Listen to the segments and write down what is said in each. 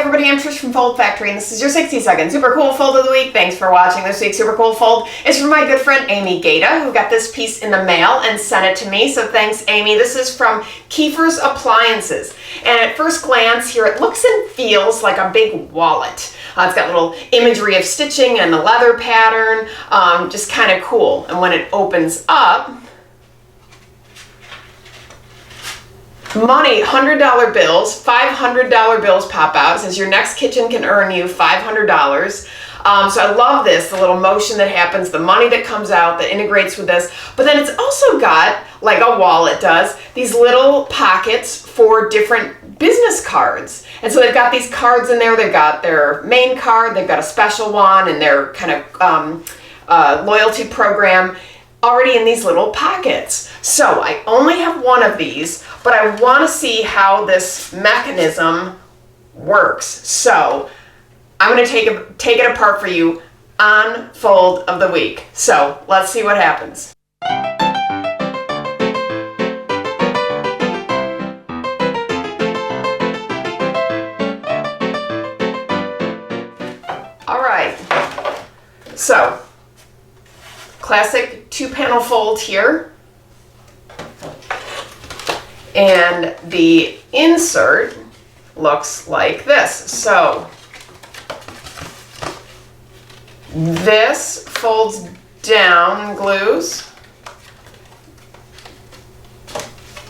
everybody, I'm Trish from Foldfactory, and this is your 60-second super cool fold of the week. Thanks for watching. This week's super cool fold is from my good friend Amy Gata, who got this piece in the mail and sent it to me. So thanks, Amy. This is from Kiefer's Appliances, and at first glance here, it looks and feels like a big wallet. It's got little imagery of stitching and the leather pattern, just kind of cool. And when it opens up, money, $100 bills, $500 bills pop out. It says your next kitchen can earn you $500. So I love this, the little motion that happens, the money that comes out that integrates with this. But then it's also got, like a wallet does, these little pockets for different business cards. And so they've got these cards in there. They've got their main card, they've got a special one, and their kind of loyalty program already in these little pockets. So I only have one of these, but I want to see how this mechanism works. So I'm going to take it apart for you on Fold of the Week. So let's see what happens. All right, so classic 2-panel fold here, and the insert looks like this. So this folds down and glues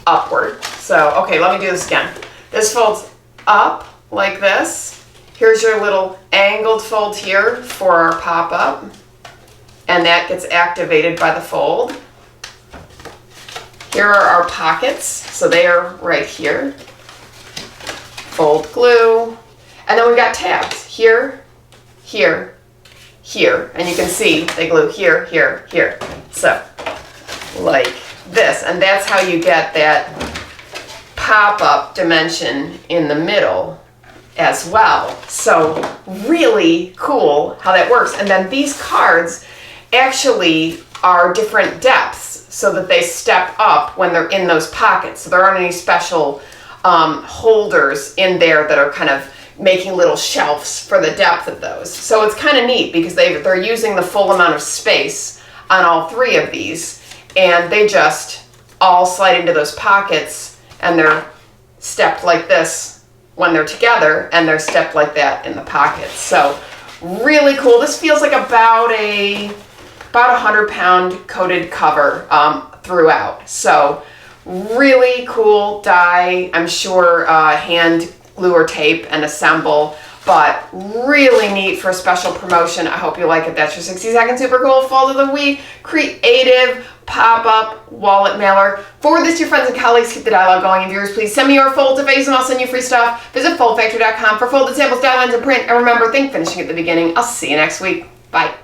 upward. So, okay, let me do this again. This folds up like this. Here's your little angled fold here for our pop-up, and that gets activated by the fold. Here are our pockets, so they are right here. Fold glue, and then we've got tabs here, here, here, and you can see they glue here, here, here. So, like this, and that's how you get that pop-up dimension in the middle as well. So, really cool how that works. And then these cards actually are different depths so that they step up when they're in those pockets. So there aren't any special holders in there that are kind of making little shelves for the depth of those. So it's kind of neat because they're using the full amount of space on all three of these, and they just all slide into those pockets, and they're stepped like this when they're together, and they're stepped like that in the pockets. So really cool. This feels like about a 100-pound coated cover throughout. So really cool die. I'm sure hand glue or tape and assemble, but really neat for a special promotion. I hope you like it. That's your 60-second super cool fold of the week. Creative pop-up wallet mailer. Forward this to your friends and colleagues. Keep the dialogue going. And viewers, please send me your folds to face and I'll send you free stuff. Visit foldfactory.com for folded samples, dial lines, and print. And remember, think finishing at the beginning. I'll see you next week. Bye.